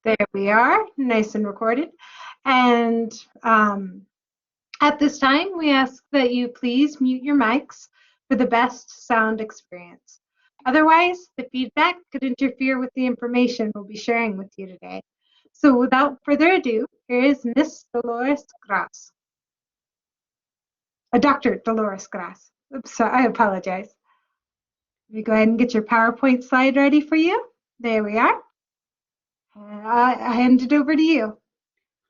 There we are, nice and recorded. And at this time, we ask that you please mute your mics for the best sound experience. Otherwise, the feedback could interfere with the information we'll be sharing with you today. So without further ado, here is Miss Dolores Gras. Dr. Dolores Gras. Oops, I apologize. Let me go ahead and get your PowerPoint slide ready for you. There we are. I hand it over to you.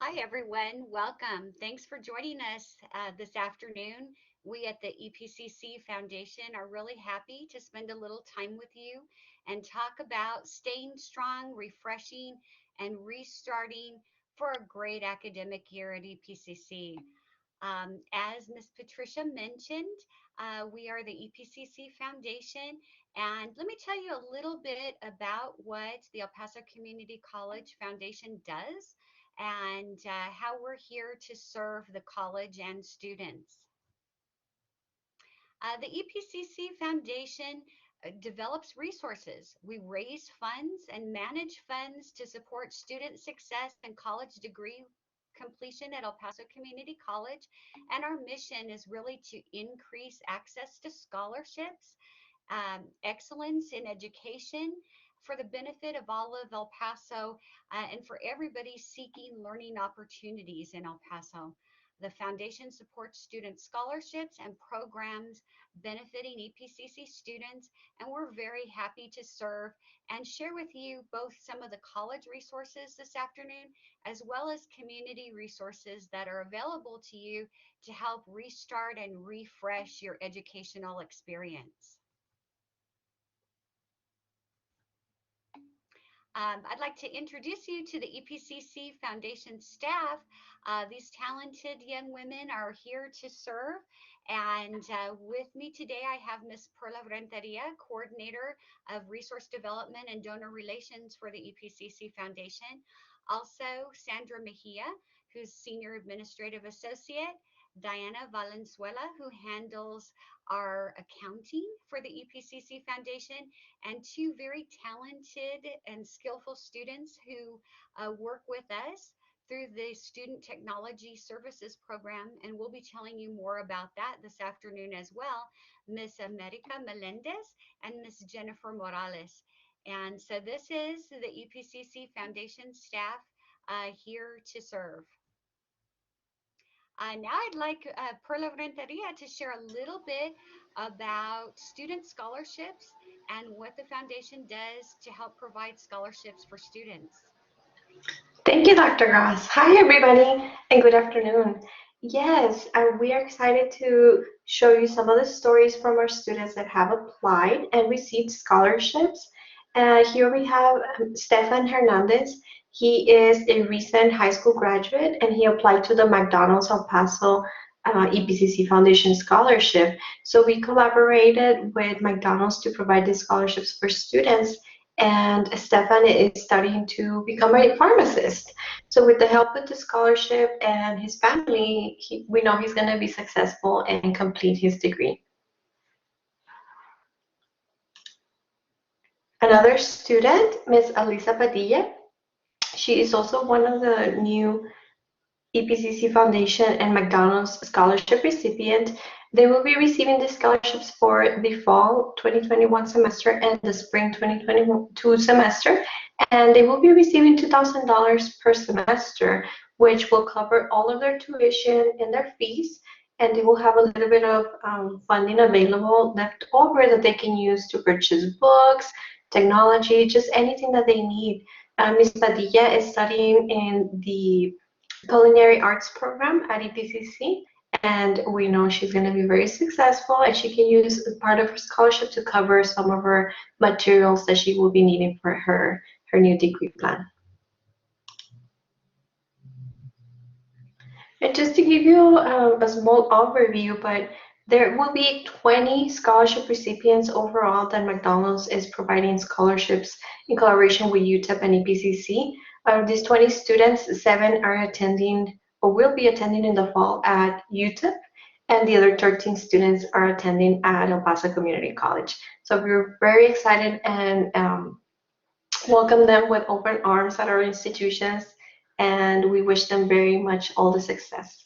Hi, everyone. Welcome. Thanks for joining us this afternoon. We at the EPCC Foundation are really happy to spend a little time with you and talk about staying strong, refreshing, and restarting for a great academic year at EPCC. As Ms. Patricia mentioned, we are the EPCC Foundation, and let me tell you a little bit about what the El Paso Community College Foundation does and how we're here to serve the college and students. The EPCC Foundation develops resources. We raise funds and manage funds to support student success and college degree completion at El Paso Community College. And our mission is really to increase access to scholarships, excellence in education for the benefit of all of El Paso and for everybody seeking learning opportunities in El Paso. The foundation supports student scholarships and programs benefiting EPCC students, and we're very happy to serve and share with you both some of the college resources this afternoon, as well as community resources that are available to you to help restart and refresh your educational experience. I'd like to introduce you to the EPCC Foundation staff. These talented young women are here to serve. And with me today, I have Ms. Perla Renteria, Coordinator of Resource Development and Donor Relations for the EPCC Foundation. Also, Sandra Mejia, who's Senior Administrative Associate. Diana Valenzuela, who handles our accounting for the EPCC Foundation, and two very talented and skillful students who work with us through the Student Technology Services Program, and we'll be telling you more about that this afternoon as well, Ms. America Melendez and Ms. Jennifer Morales. And so this is the EPCC Foundation staff here to serve. Now I'd like Perla Renteria to share a little bit about student scholarships and what the foundation does to help provide scholarships for students. Thank you, Dr. Ross. Hi, everybody, and good afternoon. Yes, we are excited to show you some of the stories from our students that have applied and received scholarships. Here we have Stefan Hernandez. He is a recent high school graduate, and he applied to the McDonald's El Paso EPCC Foundation Scholarship. So we collaborated with McDonald's to provide these scholarships for students, and Stefan is studying to become a pharmacist. So with the help of the scholarship and his family, we know he's going to be successful and complete his degree. Another student, Ms. Alisa Padilla, she is also one of the new EPCC Foundation and McDonald's scholarship recipient. They will be receiving the scholarships for the fall 2021 semester and the spring 2022 semester, and they will be receiving $2,000 per semester, which will cover all of their tuition and their fees, and they will have a little bit of funding available left over that they can use to purchase books, technology, just anything that they need. Ms. Padilla is studying in the culinary arts program at EPCC, and we know she's going to be very successful, and she can use part of her scholarship to cover some of her materials that she will be needing for her new degree plan. And just to give you a small overview, but there will be 20 scholarship recipients overall that McDonald's is providing scholarships in collaboration with UTEP and EPCC. Out of these 20 students, 7 are attending or will be attending in the fall at UTEP, and the other 13 students are attending at El Paso Community College. So we're very excited and welcome them with open arms at our institutions, and we wish them very much all the success.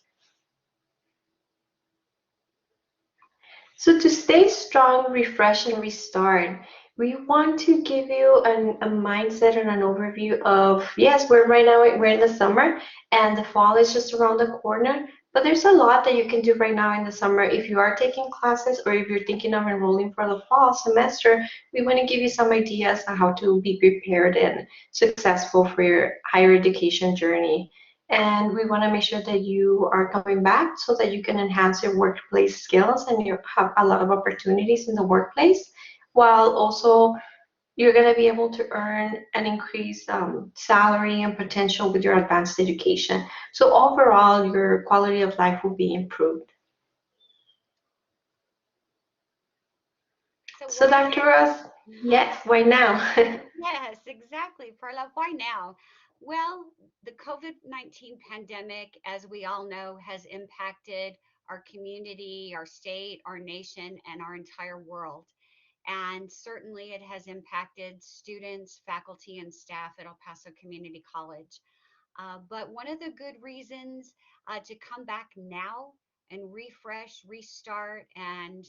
So to stay strong, refresh, and restart, we want to give you a mindset and an overview of, yes, we're right now, we're in the summer and the fall is just around the corner, but there's a lot that you can do right now in the summer. If you are taking classes or if you're thinking of enrolling for the fall semester, we want to give you some ideas on how to be prepared and successful for your higher education journey. And we want to make sure that you are coming back so that you can enhance your workplace skills and you have a lot of opportunities in the workplace, while also you're going to be able to earn an increased salary and potential with your advanced education. So overall, your quality of life will be improved. So Dr. Ross, yes, why now? Yes, exactly, Perla. Why now? Well, the COVID-19 pandemic, as we all know, has impacted our community, our state, our nation, and our entire world. And certainly it has impacted students, faculty, and staff at El Paso Community College. But one of the good reasons to come back now and refresh, restart, and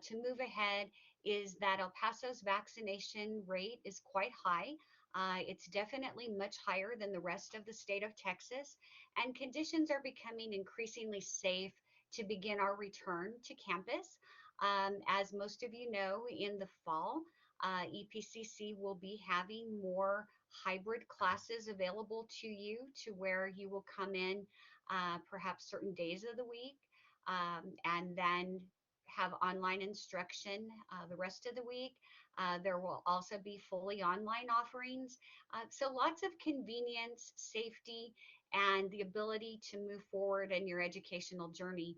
to move ahead is that El Paso's vaccination rate is quite high. It's definitely much higher than the rest of the state of Texas, and conditions are becoming increasingly safe to begin our return to campus. As most of you know, in the fall, EPCC will be having more hybrid classes available to you, to where you will come in perhaps certain days of the week, and then have online instruction the rest of the week. There will also be fully online offerings. So lots of convenience, safety, and the ability to move forward in your educational journey.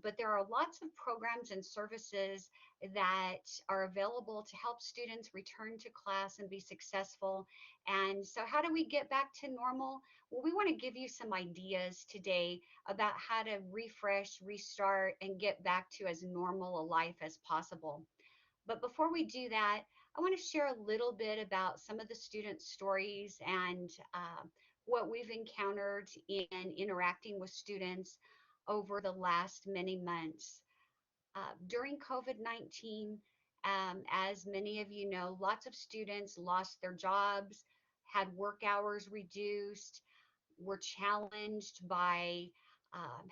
But there are lots of programs and services that are available to help students return to class and be successful. And so, how do we get back to normal? Well, we want to give you some ideas today about how to refresh, restart, and get back to as normal a life as possible. But before we do that, I want to share a little bit about some of the student stories and what we've encountered in interacting with students over the last many months. During COVID-19, as many of you know, lots of students lost their jobs, had work hours reduced, were challenged by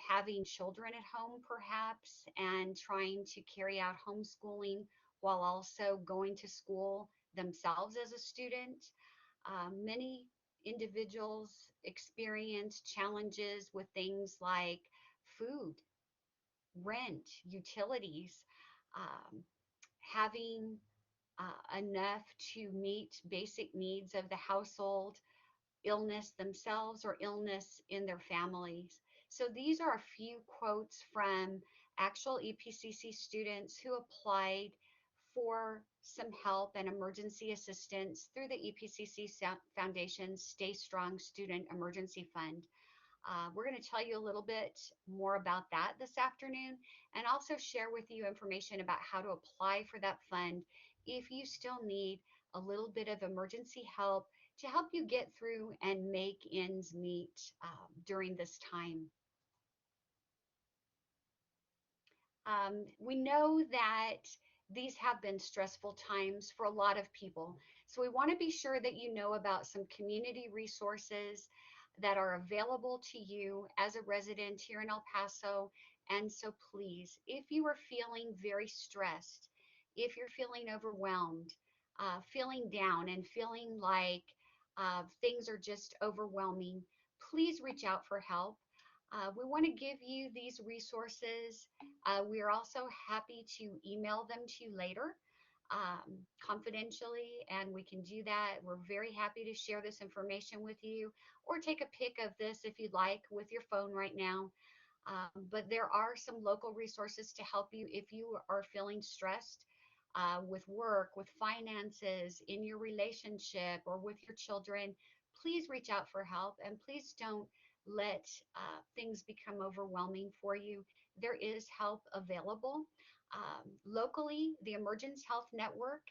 having children at home, perhaps, and trying to carry out homeschooling while also going to school themselves as a student. Many individuals experience challenges with things like food, rent, utilities, um, having enough to meet basic needs of the household, illness themselves or illness in their families. So these are a few quotes from actual EPCC students who applied for some help and emergency assistance through the EPCC Foundation's Stay Strong Student Emergency Fund. We're going to tell you a little bit more about that this afternoon, and also share with you information about how to apply for that fund if you still need a little bit of emergency help to help you get through and make ends meet during this time. We know that these have been stressful times for a lot of people. So we want to be sure that you know about some community resources that are available to you as a resident here in El Paso. And so please, if you are feeling very stressed, if you're feeling overwhelmed, feeling down and feeling like things are just overwhelming, please reach out for help. We want to give you these resources. We are also happy to email them to you later confidentially, and we can do that. We're very happy to share this information with you, or take a pic of this if you'd like with your phone right now. But there are some local resources to help you if you are feeling stressed with work, with finances, in your relationship, or with your children. Please reach out for help, and please don't let things become overwhelming for you. There is help available. Locally, the Emergence Health Network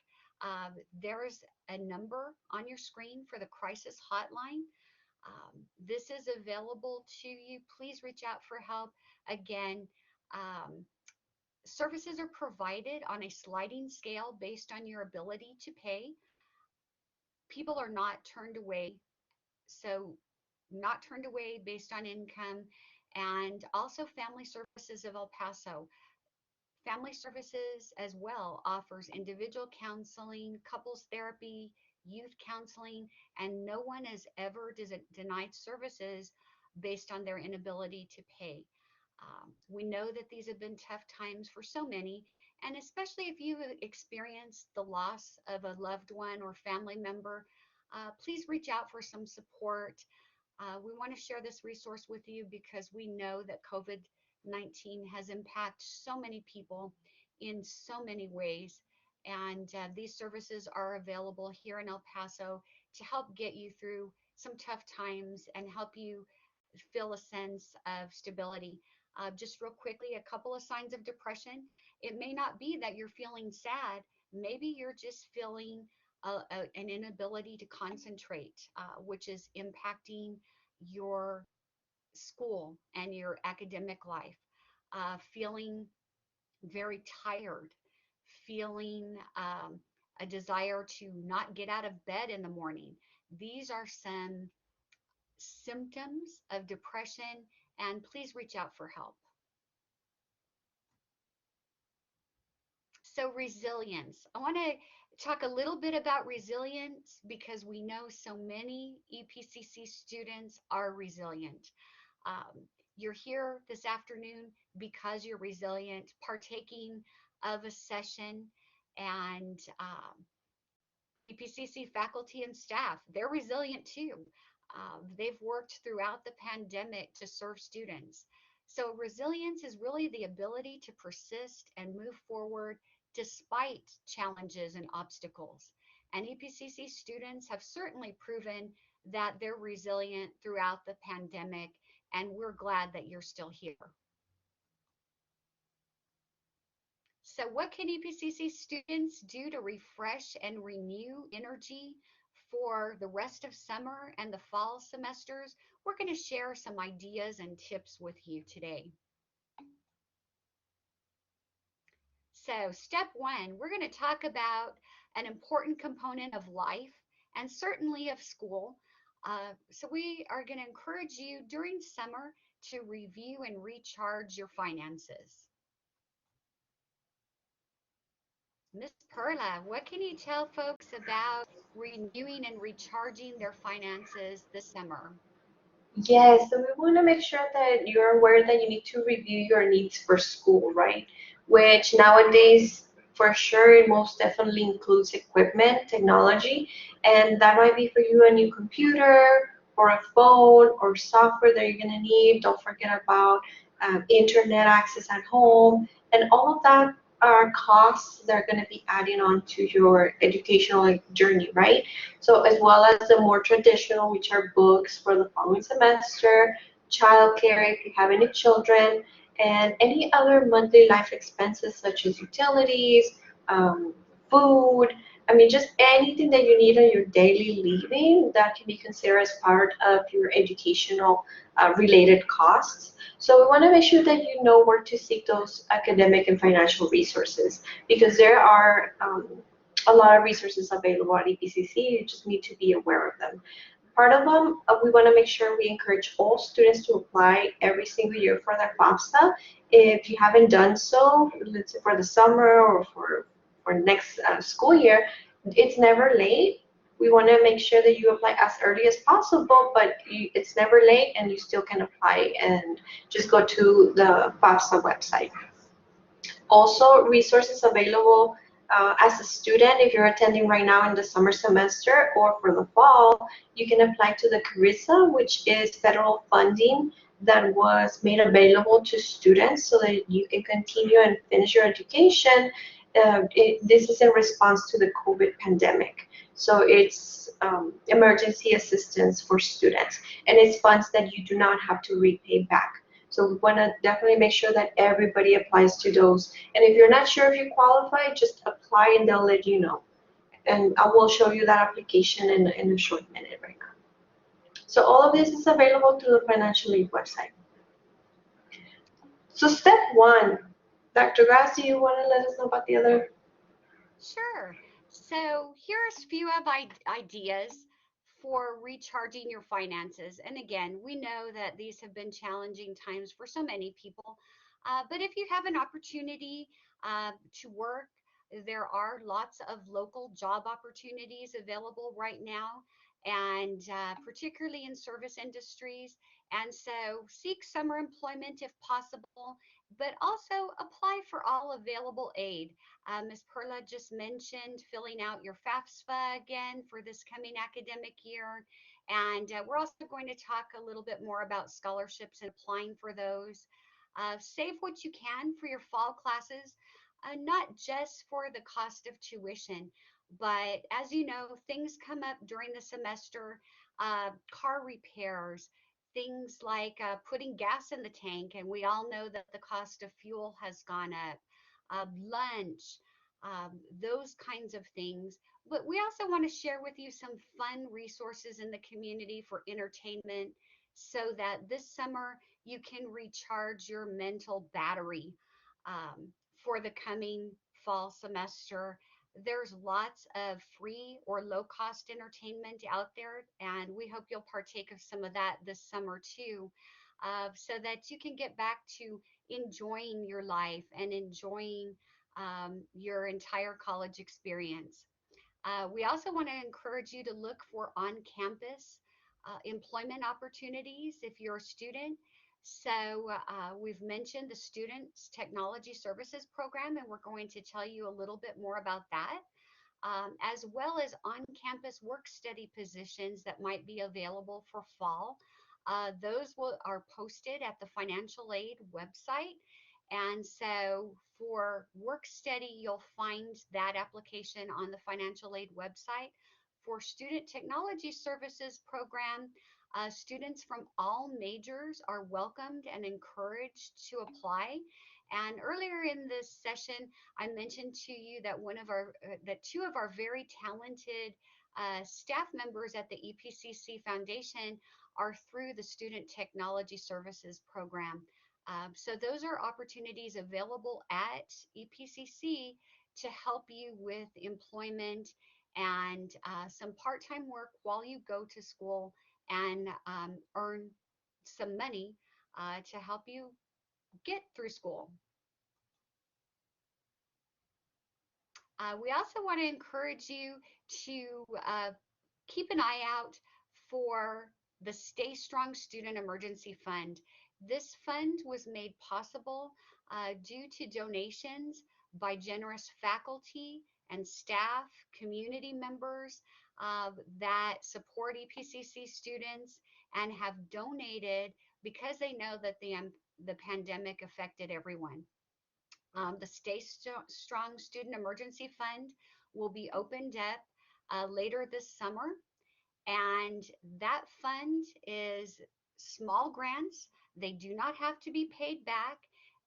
There's a number on your screen for the crisis hotline. This is available to you. Please reach out for help. Again, services are provided on a sliding scale based on your ability to pay. People are not turned away, so not turned away based on income. And also Family Services of El Paso. Family Services as well offers individual counseling, couples therapy, youth counseling, and no one has ever denied services based on their inability to pay. We know that these have been tough times for so many, and especially if you've experienced the loss of a loved one or family member, please reach out for some support. We want to share this resource with you because we know that COVID-19 has impacted so many people in so many ways. And these services are available here in El Paso to help get you through some tough times and help you feel a sense of stability. Just real quickly, a couple of signs of depression. It may not be that you're feeling sad. Maybe you're just feeling an inability to concentrate, which is impacting your school and your academic life. Feeling very tired, feeling a desire to not get out of bed in the morning. These are some symptoms of depression, and please reach out for help. So resilience. I want to talk a little bit about resilience because we know so many EPCC students are resilient. You're here this afternoon because you're resilient, partaking of a session, and EPCC faculty and staff, they're resilient too. They've worked throughout the pandemic to serve students. So resilience is really the ability to persist and move forward despite challenges and obstacles. And EPCC students have certainly proven that they're resilient throughout the pandemic, and we're glad that you're still here. So what can EPCC students do to refresh and renew energy for the rest of summer and the fall semesters? We're going to share some ideas and tips with you today. So step one, we're going to talk about an important component of life and certainly of school. So we are going to encourage you during summer to review and recharge your finances. Ms. Perla, what can you tell folks about renewing and recharging their finances this summer? Yes, so we want to make sure that you're aware that you need to review your needs for school, right? Which nowadays, for sure, it most definitely includes equipment, technology, and that might be for you a new computer or a phone or software that you're going to need. Don't forget about internet access at home, and all of that are costs that are going to be adding on to your educational journey, right? So as well as the more traditional, which are books for the following semester, childcare if you have any children, and any other monthly life expenses such as utilities, food. I mean, just anything that you need on your daily living that can be considered as part of your educational related costs. So we want to make sure that you know where to seek those academic and financial resources because there are a lot of resources available at EPCC. You just need to be aware of them. Part of them, we want to make sure we encourage all students to apply every single year for their FAFSA. If you haven't done so, let's say for the summer or for next school year, it's never late. We want to make sure that you apply as early as possible, but it's never late and you still can apply and just go to the FAFSA website. Also, resources available as a student, if you're attending right now in the summer semester or for the fall, you can apply to the CARISA, which is federal funding that was made available to students so that you can continue and finish your education. This is in response to the COVID pandemic. So it's emergency assistance for students, and it's funds that you do not have to repay back. So we want to definitely make sure that everybody applies to those. And if you're not sure if you qualify, just apply and they'll let you know. and I will show you that application in a short minute right now. So all of this is available through the financial aid website. So step one, Dr. Grass, do you want to let us know about the other? Sure. So here's a few of ideas for recharging your finances. And again, we know that these have been challenging times for so many people. But if you have an opportunity to work, there are lots of local job opportunities available right now, and particularly in service industries. And so seek summer employment if possible, but also apply for all available aid. Ms. Perla just mentioned filling out your FAFSA again for this coming academic year. And we're also going to talk a little bit more about scholarships and applying for those. Save what you can for your fall classes, not just for the cost of tuition, but as you know, things come up during the semester, car repairs, things like putting gas in the tank, and we all know that the cost of fuel has gone up, lunch, those kinds of things. But we also want to share with you some fun resources in the community for entertainment so that this summer you can recharge your mental battery for the coming fall semester. There's lots of free or low cost entertainment out there, and we hope you'll partake of some of that this summer too, so that you can get back to enjoying your life and enjoying your entire college experience. We also want to encourage you to look for on campus employment opportunities if you're a student. So, we've mentioned the Students Technology Services Program, and we're going to tell you a little bit more about that, as well as on campus work study positions that might be available for fall. Are posted at the financial aid website. And so for work study, you'll find that application on the financial aid website. For student technology services program, students from all majors are welcomed and encouraged to apply. And earlier in this session, I mentioned to you that that two of our very talented staff members at the EPCC Foundation are through the Student Technology Services Program. So those are opportunities available at EPCC to help you with employment and some part-time work while you go to school and earn some money to help you get through school. We also want to encourage you to keep an eye out for the Stay Strong Student Emergency Fund. This fund was made possible due to donations by generous faculty and staff, community members that support EPCC students and have donated because they know that the pandemic affected everyone. The Stay Strong Student Emergency Fund will be opened up later this summer, and that fund is small grants. They do not have to be paid back,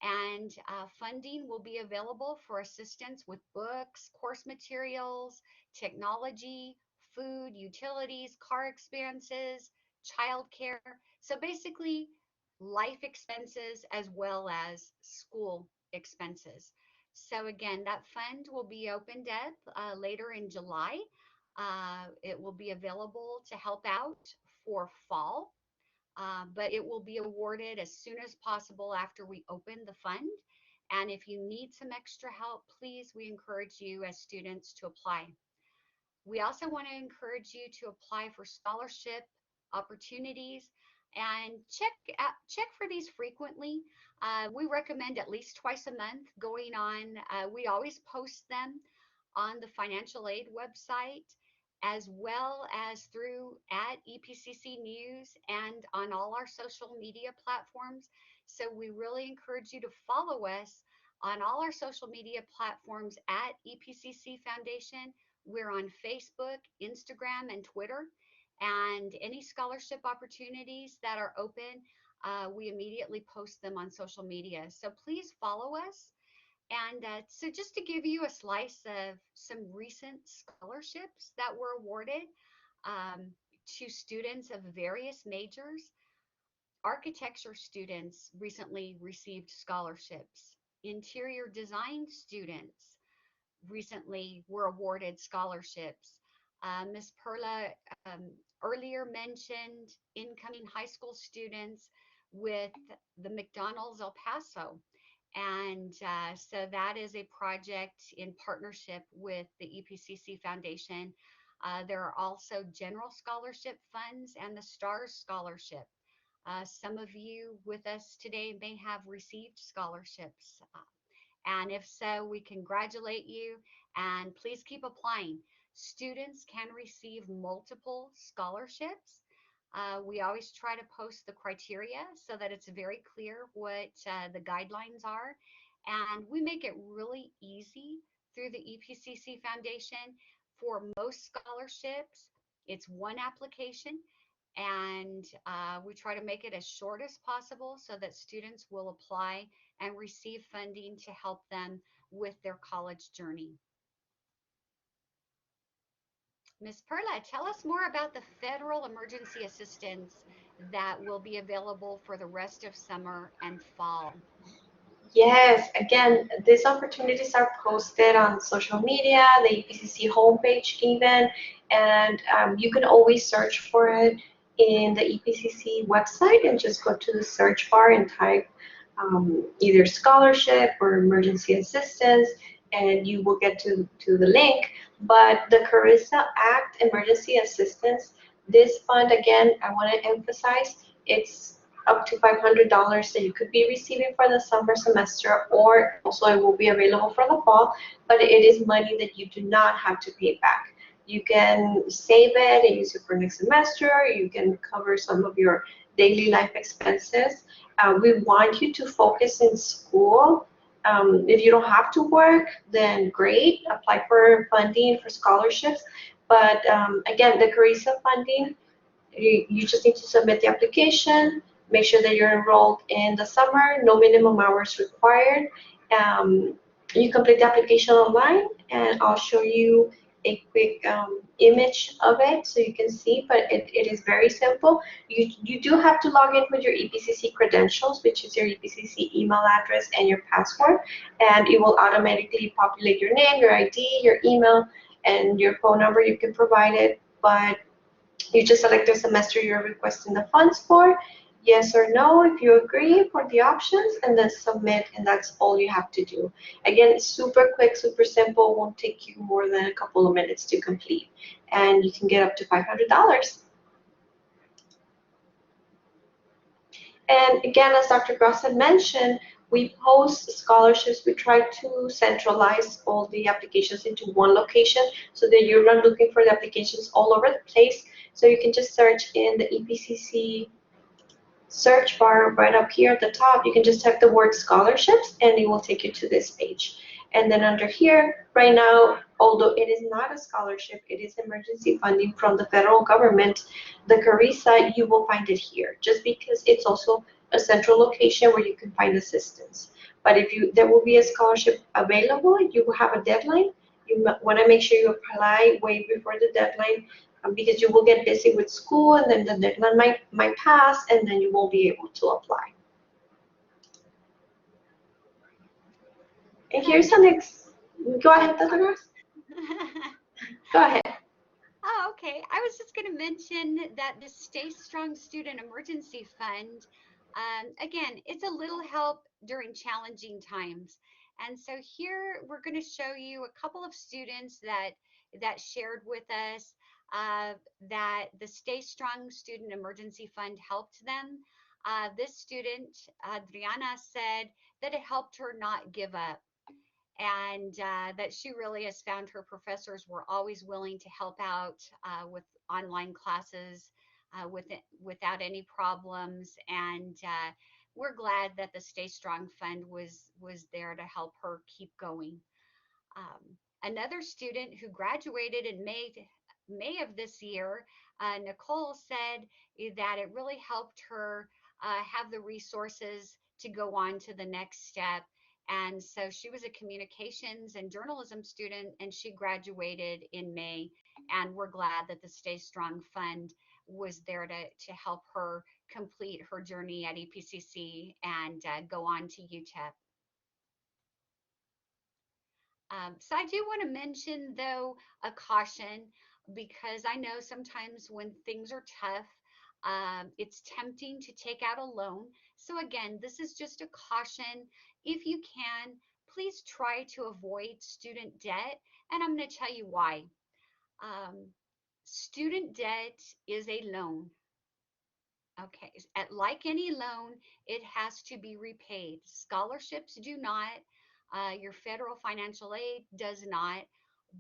and funding will be available for assistance with books, course materials, technology, food, utilities, car expenses, childcare. So basically, life expenses as well as school expenses. So again, that fund will be opened up later in July. It will be available to help out for fall, but it will be awarded as soon as possible after we open the fund. And if you need some extra help, please, we encourage you as students to apply. We also want to encourage you to apply for scholarship opportunities and check for these frequently. We recommend at least twice a month going on. We always post them on the financial aid website, as well as through at EPCC News and on all our social media platforms. So we really encourage you to follow us on all our social media platforms at EPCC Foundation. We're on Facebook, Instagram, and Twitter. And any scholarship opportunities that are open, we immediately post them on social media. So please follow us. And so just to give you a slice of some recent scholarships that were awarded um, to students of various majors, architecture students recently received scholarships. Interior design students recently were awarded scholarships. Ms. Perla um, earlier mentioned incoming high school students with the McDonald's El Paso. And so that is a project in partnership with the EPCC Foundation. There are also general scholarship funds and the STARS scholarship. Some of you with us today may have received scholarships. And if so, we congratulate you and please keep applying. Students can receive multiple scholarships. We always try to post the criteria so that it's very clear what the guidelines are. And we make it really easy through the EPCC Foundation. For most scholarships, it's one application, and we try to make it as short as possible so that students will apply and receive funding to help them with their college journey. Ms. Perla, tell us more about the federal emergency assistance that will be available for the rest of summer and fall. Yes, again, these opportunities are posted on social media, the EPCC homepage even, and you can always search for it in the EPCC website and just go to the search bar and type either scholarship or emergency assistance, and you will get to the link. But the Carissa Act Emergency Assistance, this fund, again, I want to emphasize, it's up to $500 that you could be receiving for the summer semester, or also it will be available for the fall, but it is money that you do not have to pay back. You can save it and use it for next semester. You can cover some of your daily life expenses. We want you to focus in school. If you don't have to work, then great, apply for funding for scholarships. But again, the Carissa funding, you just need to submit the application, make sure that you're enrolled in the summer, no minimum hours required. You complete the application online, and I'll show you a quick image of it so you can see, but it is very simple. You do have to log in with your EPCC credentials, which is your EPCC email address and your password, and it will automatically populate your name, your ID, your email, and your phone number. You can provide it, but you just select the semester you're requesting the funds for, yes or no if you agree for the options, and then submit, and that's all you have to do. Again, it's super quick, super simple, won't take you more than a couple of minutes to complete, and you can get up to $500. And again, as Dr. Gross had mentioned, we post scholarships. We try to centralize all the applications into one location so that you're not looking for the applications all over the place. So you can just search in the EPCC search bar right up here at the top. You can just type the word scholarships and it will take you to this page. And then under here, right now, although it is not a scholarship, it is emergency funding from the federal government, the Carissa, you will find it here, just because it's also a central location where you can find assistance. But if you, there will be a scholarship available, you will have a deadline. You want to make sure you apply way before the deadline, because you will get busy with school, and then the deadline might pass, and then you won't be able to apply. And here's the next. Go ahead, Dr. Gross. Go ahead. Oh, okay. I was just going to mention that the Stay Strong Student Emergency Fund, again, it's a little help during challenging times. And so here we're going to show you a couple of students that shared with us that the Stay Strong Student Emergency Fund helped them. This student, Adriana, said that it helped her not give up, and that she really has found her professors were always willing to help out with online classes without any problems. And we're glad that the Stay Strong Fund was there to help her keep going. Another student who graduated in May of this year, Nicole, said that it really helped her have the resources to go on to the next step. And so she was a communications and journalism student, and she graduated in May. And we're glad that the Stay Strong Fund was there to help her complete her journey at EPCC and go on to UTEP. So I do want to mention, though, a caution, because I know sometimes when things are tough, it's tempting to take out a loan. So again, this is just a caution. If you can, please try to avoid student debt. And I'm going to tell you why. Um, Student debt is a loan. Okay, like any loan, it has to be repaid. Scholarships do not, your federal financial aid does not,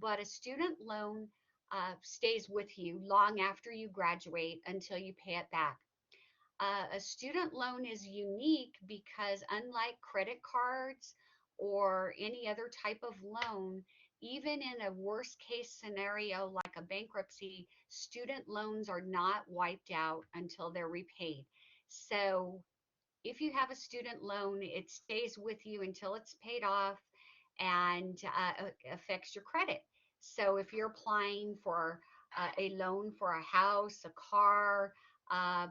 but a student loan stays with you long after you graduate until you pay it back. A student loan is unique because, unlike credit cards or any other type of loan, even in a worst case scenario like a bankruptcy, student loans are not wiped out until they're repaid. So if you have a student loan, it stays with you until it's paid off and affects your credit. So if you're applying for a loan for a house, a car,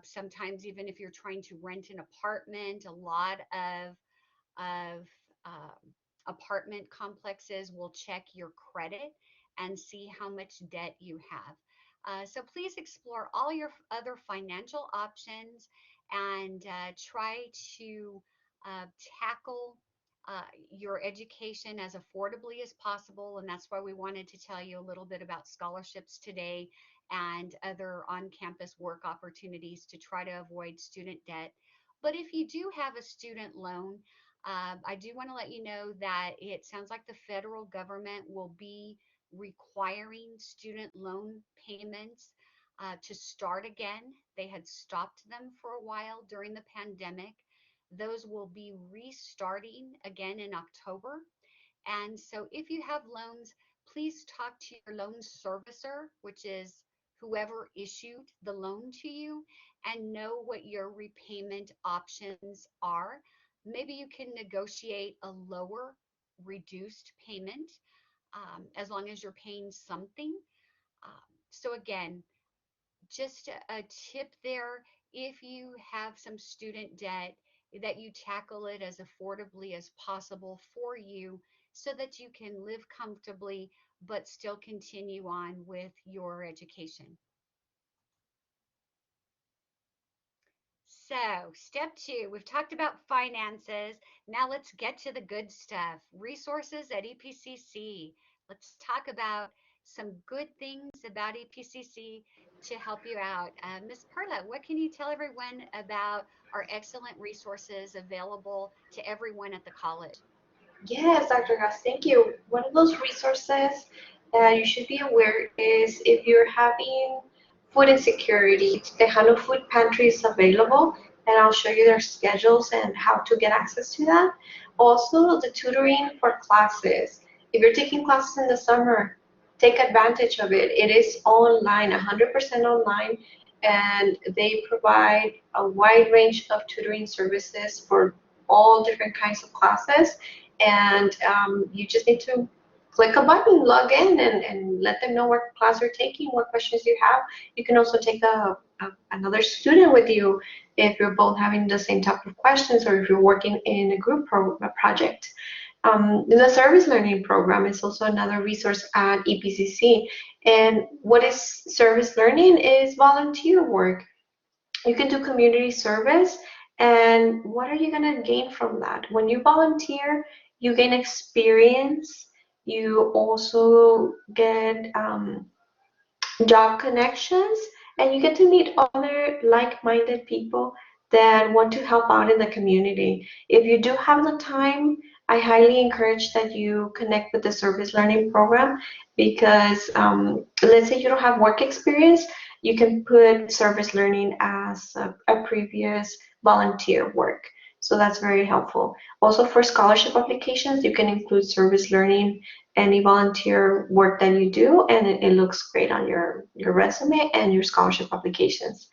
sometimes even if you're trying to rent an apartment, a lot of apartment complexes will check your credit and see how much debt you have. So please explore all your other financial options and try to tackle your education as affordably as possible. And that's why we wanted to tell you a little bit about scholarships today and other on-campus work opportunities to try to avoid student debt. But if you do have a student loan, I do want to let you know that it sounds like the federal government will be requiring student loan payments to start again. They had stopped them for a while during the pandemic. Those will be restarting again in October. And so if you have loans, please talk to your loan servicer, which is whoever issued the loan to you, and know what your repayment options are. Maybe you can negotiate a lower reduced payment as long as you're paying something. So again, just a tip there, if you have some student debt, that you tackle it as affordably as possible for you so that you can live comfortably but still continue on with your education. So, step 2, we've talked about finances. Now let's get to the good stuff. Resources at EPCC. Let's talk about some good things about EPCC to help you out. Ms. Perla, what can you tell everyone about our excellent resources available to everyone at the college? Yes, Dr. Gus, thank you. One of those resources that you should be aware is if you're having food insecurity, Tejano Food Pantry is available, and I'll show you their schedules and how to get access to that. Also, the tutoring for classes. If you're taking classes in the summer, take advantage of it. It is online, 100% online, and they provide a wide range of tutoring services for all different kinds of classes, and you just need to click a button, log in, and let them know what class you're taking, what questions you have. You can also take another student with you if you're both having the same type of questions or if you're working in a group project. The service learning program is also another resource at EPCC. And what is service learning is volunteer work. You can do community service, and what are you going to gain from that? When you volunteer, you gain experience. You also get job connections, and you get to meet other like-minded people that want to help out in the community. If you do have the time, I highly encourage that you connect with the service learning program, because let's say you don't have work experience, you can put service learning as a previous volunteer work. So that's very helpful. Also, for scholarship applications, you can include service learning, any volunteer work that you do, and it looks great on your resume and your scholarship applications.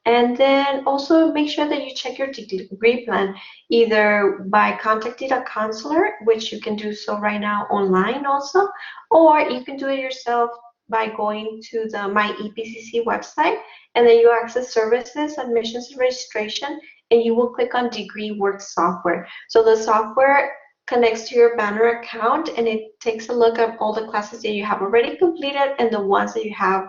And then also make sure that you check your degree plan either by contacting a counselor, which you can do so right now online also, or you can do it yourself by going to the My EPCC website, and then you access services, admissions, and registration, and you will click on degree work software. So the software connects to your Banner account, and it takes a look at all the classes that you have already completed and the ones that you have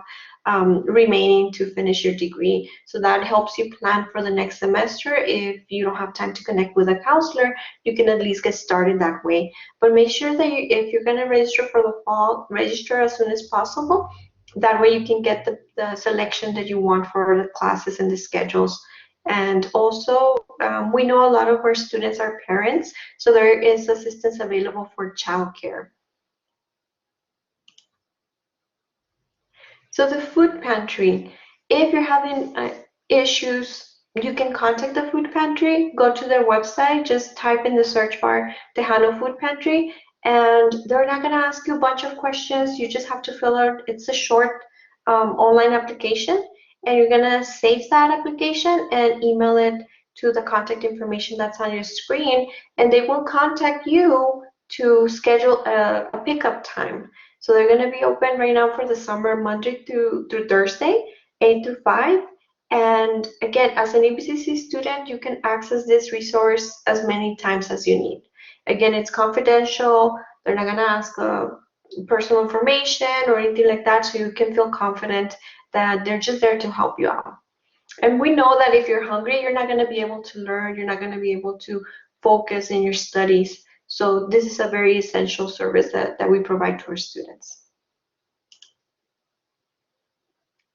remaining to finish your degree. So that helps you plan for the next semester. If you don't have time to connect with a counselor, you can at least get started that way. But make sure that if you're going to register for the fall, register as soon as possible. That way you can get the selection that you want for the classes and the schedules. And also, we know a lot of our students are parents, so there is assistance available for childcare. So the food pantry, if you're having issues, you can contact the food pantry, go to their website, just type in the search bar Tejano Food Pantry, and they're not going to ask you a bunch of questions. You just have to fill out, it's a short online application, and you're going to save that application and email it to the contact information that's on your screen, and they will contact you to schedule a pickup time. So they're going to be open right now for the summer, Monday through Thursday, 8 to 5. And again, as an EPCC student, you can access this resource as many times as you need. Again, it's confidential. They're not going to ask personal information or anything like that, so you can feel confident that they're just there to help you out. And we know that if you're hungry, you're not going to be able to learn, you're not going to be able to focus in your studies. So this is a very essential service that we provide to our students.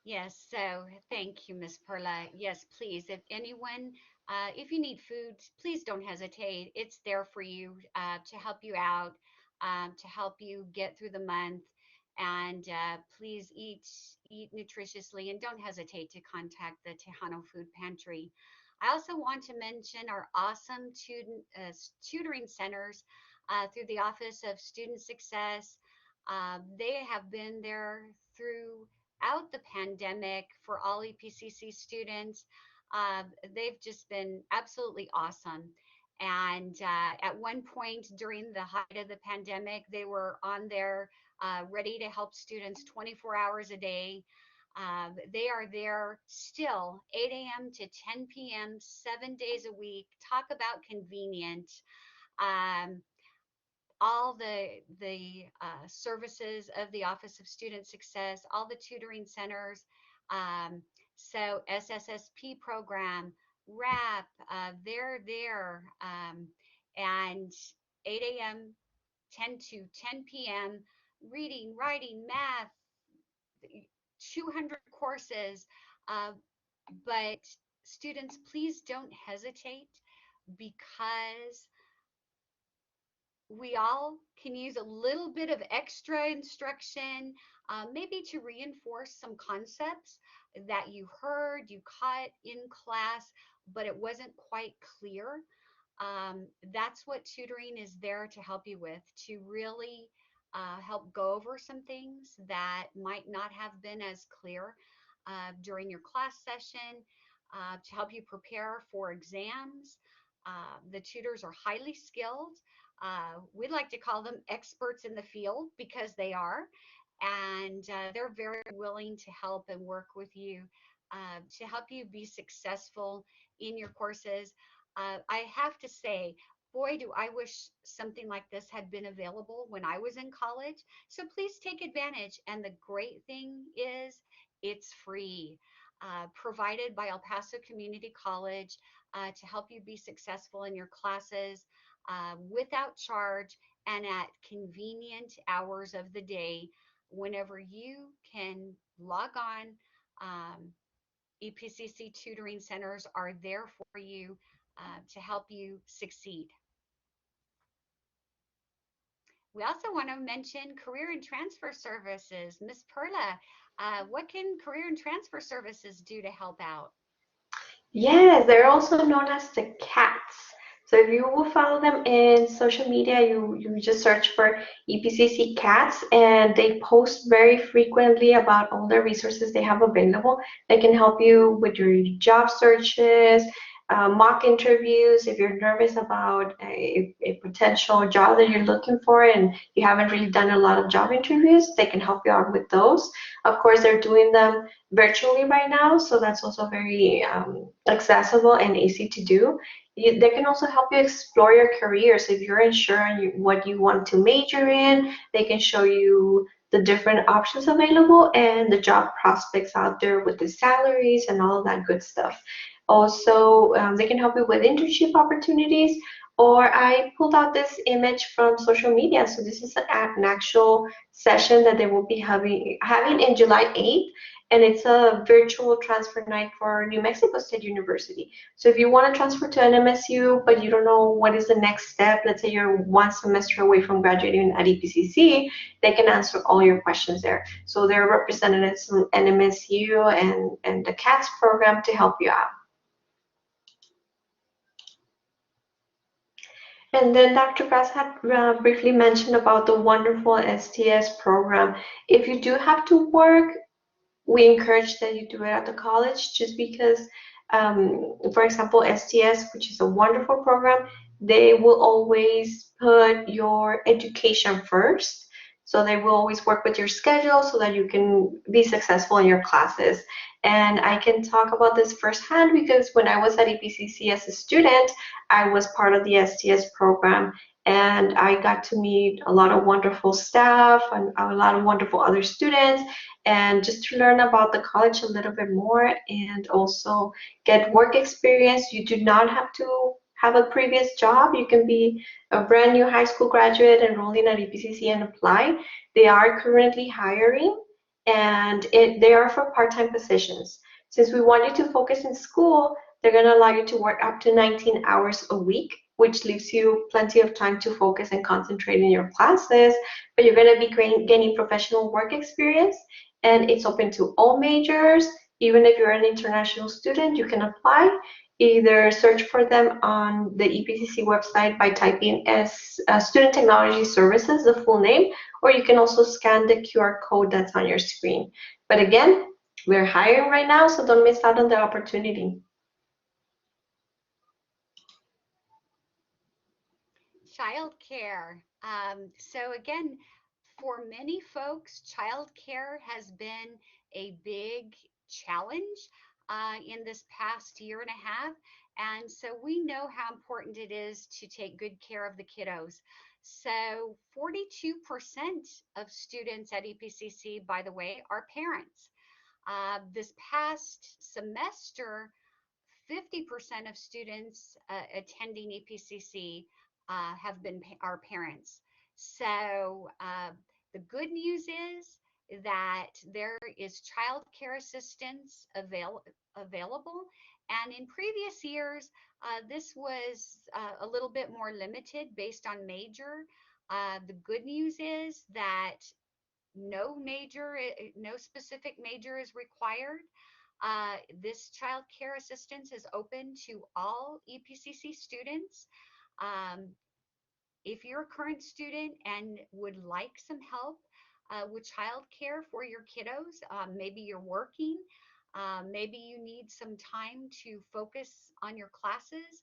Yes, so thank you, Miss Perla. Yes, please, if anyone, if you need food, please don't hesitate. It's there for you to help you out, to help you get through the month. And please eat nutritiously and don't hesitate to contact the Tejano Food Pantry. I also want to mention our awesome tutoring centers through the Office of Student Success. They have been there throughout the pandemic for all EPCC students. They've just been absolutely awesome. And at one point during the height of the pandemic, they were on there ready to help students 24 hours a day. They are there still 8 a.m. to 10 p.m., 7 days a week. Talk about convenient. Um, all the services of the Office of Student Success, all the tutoring centers. Um, so SSSP program, RAP, they're there, and 8 a.m. 10 to 10 p.m. reading, writing, math, 200 courses. Uh, but students, please don't hesitate because we all can use a little bit of extra instruction, maybe to reinforce some concepts that you heard, you caught in class, but it wasn't quite clear. That's what tutoring is there to help you with, to really help go over some things that might not have been as clear during your class session, to help you prepare for exams. The tutors are highly skilled. We'd like to call them experts in the field because they are, and they're very willing to help and work with you to help you be successful in your courses. I have to say, boy, do I wish something like this had been available when I was in college. So please take advantage. And the great thing is, it's free, provided by El Paso Community College to help you be successful in your classes without charge and at convenient hours of the day whenever you can log on. EPCC tutoring centers are there for you to help you succeed. We also want to mention career and transfer services. Miss Perla, what can career and transfer services do to help out? Yes, they're also known as the CATs. So if you will follow them in social media, you just search for EPCC Cats, and they post very frequently about all the resources they have available that can help you with your job searches, mock interviews. If you're nervous about a potential job that you're looking for and you haven't really done a lot of job interviews, they can help you out with those. Of course, they're doing them virtually right now, so that's also very accessible and easy to do. They can also help you explore your career. So if you're unsure on what you want to major in, they can show you the different options available and the job prospects out there with the salaries and all of that good stuff. Also, they can help you with internship opportunities. Or I pulled out this image from social media. So this is an actual session that they will be having in July 8th, and it's a virtual transfer night for New Mexico State University. So if you want to transfer to NMSU, but you don't know what is the next step, let's say you're one semester away from graduating at EPCC, they can answer all your questions there. So there are representatives from NMSU and the CATS program to help you out. And then Dr. Grass had briefly mentioned about the wonderful STS program. If you do have to work, we encourage that you do it at the college just because, for example, STS, which is a wonderful program, they will always put your education first. So they will always work with your schedule so that you can be successful in your classes. And I can talk about this firsthand because when I was at EPCC as a student, I was part of the STS program, and I got to meet a lot of wonderful staff and a lot of wonderful other students, and just to learn about the college a little bit more and also get work experience. You do not have to have a previous job. You can be a brand new high school graduate enrolling at EPCC and apply. They are currently hiring, and they are for part-time positions. Since we want you to focus in school, they're going to allow you to work up to 19 hours a week, which leaves you plenty of time to focus and concentrate in your classes, but you're going to be gaining professional work experience, and it's open to all majors. Even if you're an international student, you can apply. Either search for them on the EPCC website by typing as Student Technology Services, the full name, or you can also scan the QR code that's on your screen. But again, we're hiring right now, so don't miss out on the opportunity. Childcare. So again, for many folks, childcare has been a big challenge in this past year and a half. And so we know how important it is to take good care of the kiddos. So 42% of students at EPCC, by the way, are parents. This past semester, 50% of students attending EPCC have been our parents. So the good news is that there is child care assistance available. And in previous years, this was a little bit more limited based on major. The good news is that no specific major is required. This child care assistance is open to all EPCC students. Um, if you're a current student and would like some help with child care for your kiddos, maybe you're working, maybe you need some time to focus on your classes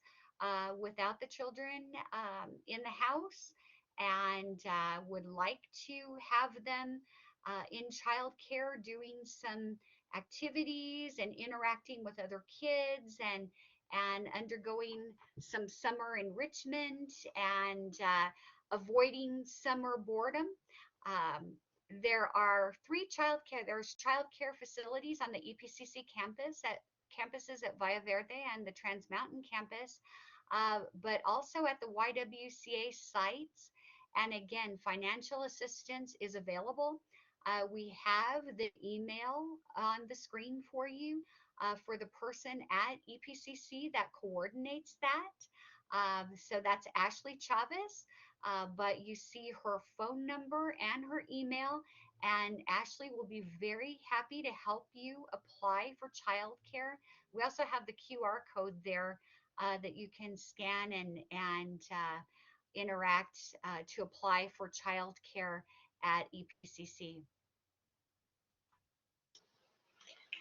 without the children in the house, and would like to have them in childcare doing some activities and interacting with other kids and undergoing some summer enrichment and avoiding summer boredom. Um, there's childcare facilities on the EPCC campuses at Valle Verde and the Trans Mountain campus, but also at the YWCA sites. And again, financial assistance is available. We have the email on the screen for you for the person at EPCC that coordinates that. So that's Ashley Chavez, but you see her phone number and her email, and Ashley will be very happy to help you apply for childcare. We also have the QR code there that you can scan and interact to apply for childcare at EPCC.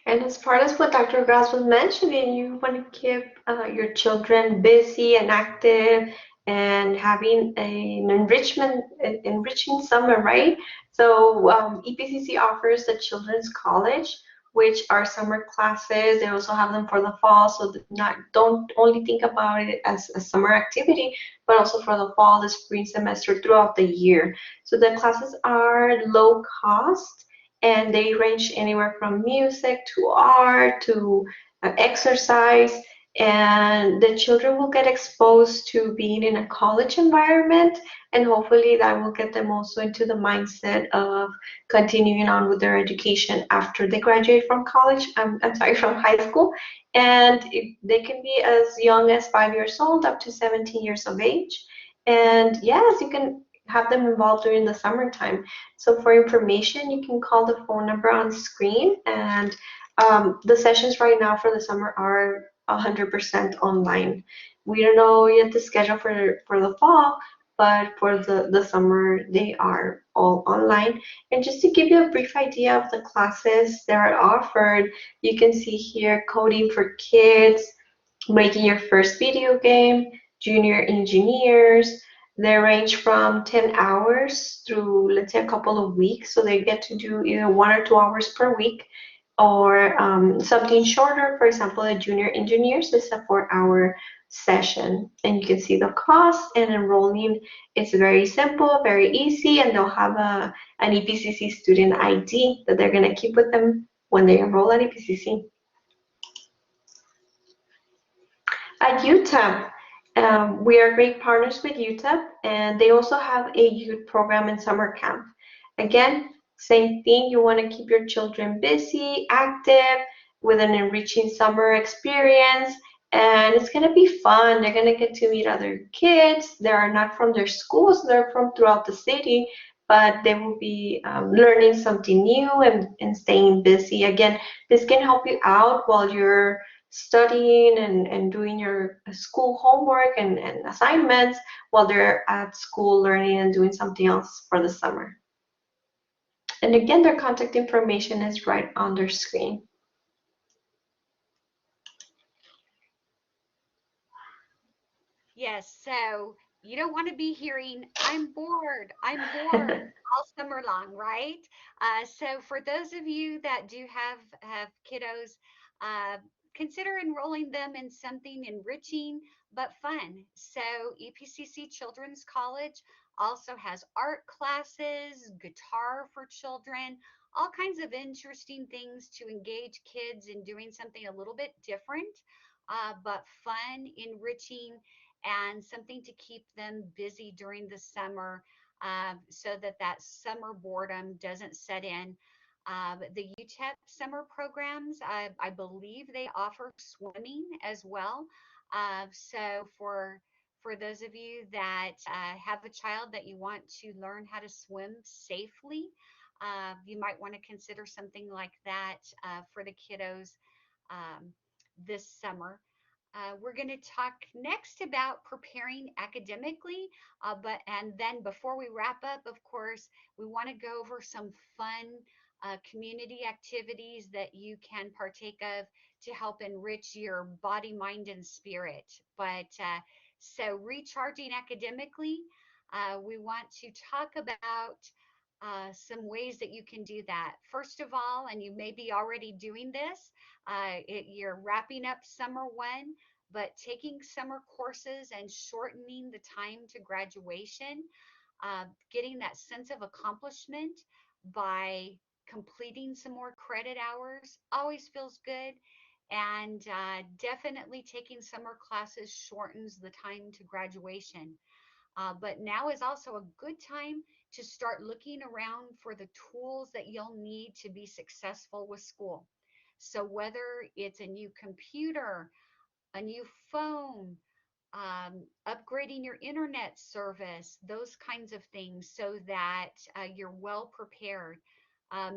And as part of what Dr. Grass was mentioning, you want to keep your children busy and active and having an enriching summer, right? So EPCC offers the Children's College, which are summer classes. They also have them for the fall, so not don't only think about it as a summer activity, but also for the fall, the spring semester throughout the year. So the classes are low cost and they range anywhere from music to art to exercise, and the children will get exposed to being in a college environment, and hopefully that will get them also into the mindset of continuing on with their education after they graduate from college. I'm sorry, from high school. And they can be as young as 5 years old up to 17 years of age. And yes, you can have them involved during the summertime. So for information, you can call the phone number on screen. And the sessions right now for the summer are 100% online. We don't know yet the schedule for the fall, but for the summer, they are all online. And just to give you a brief idea of the classes that are offered, you can see here coding for kids, making your first video game, junior engineers. They range from 10 hours through, let's say, a couple of weeks. So they get to do either 1 or 2 hours per week or something shorter. For example, a junior engineers is a 4 hour session. And you can see the cost and enrolling. It's very simple, very easy, and they'll have an EPCC student ID that they're going to keep with them when they enroll at EPCC. At UTEP, we are great partners with UTEP, and they also have a youth program and summer camp. Again, same thing, you want to keep your children busy, active, with an enriching summer experience, and it's going to be fun. They're going to get to meet other kids. They are not from their schools, they're from throughout the city, but they will be learning something new and staying busy. Again, this can help you out while you're studying and doing your school homework and assignments while they're at school learning and doing something else for the summer. And again, their contact information is right on their screen. Yes, so you don't want to be hearing, I'm bored all summer long, right? So for those of you that do have kiddos, uh, consider enrolling them in something enriching but fun. So EPCC Children's College also has art classes, guitar for children, all kinds of interesting things to engage kids in doing something a little bit different, but fun, enriching, and something to keep them busy during the summer, so that that summer boredom doesn't set in. The UTEP summer programs, I believe they offer swimming as well. So for those of you that have a child that you want to learn how to swim safely, you might want to consider something like that for the kiddos um, this summer. We're going to talk next about preparing academically, but and then before we wrap up, of course, we want to go over some fun community activities that you can partake of to help enrich your body, mind, and spirit. But so recharging academically, we want to talk about some ways that you can do that. First of all, and you may be already doing this, you're wrapping up summer one, but taking summer courses and shortening the time to graduation, getting that sense of accomplishment by completing some more credit hours always feels good. And definitely taking summer classes shortens the time to graduation. But now is also a good time to start looking around for the tools that you'll need to be successful with school. So, whether it's a new computer, a new phone, upgrading your internet service, those kinds of things, so that you're well prepared.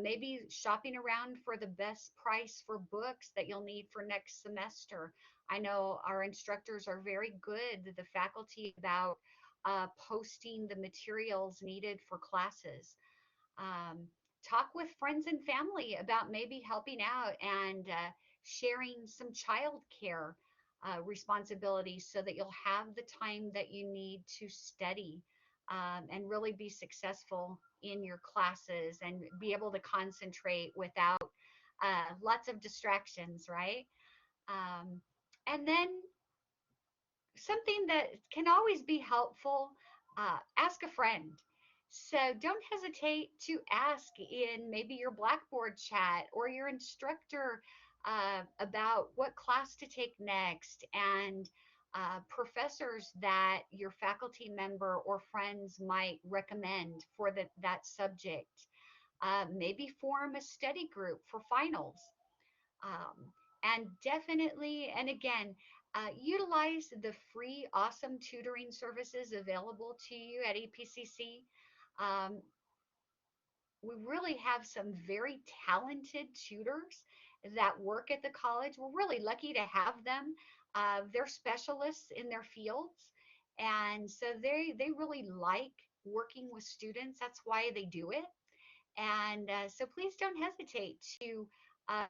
maybe shopping around for the best price for books that you'll need for next semester. I know our instructors are very good, the faculty, about posting the materials needed for classes. Um, Talk with friends and family about maybe helping out and sharing some childcare responsibilities so that you'll have the time that you need to study and really be successful in your classes and be able to concentrate without lots of distractions, right? Um, and then something that can always be helpful, ask a friend. So don't hesitate to ask in maybe your Blackboard chat or your instructor about what class to take next, and professors that your faculty member or friends might recommend for that subject. Maybe form a study group for finals. And definitely, and again, utilize the free, awesome tutoring services available to you at EPCC. Um, we really have some very talented tutors that work at the college. We're really lucky to have them. They're specialists in their fields, and so they really like working with students. That's why they do it. And so please don't hesitate to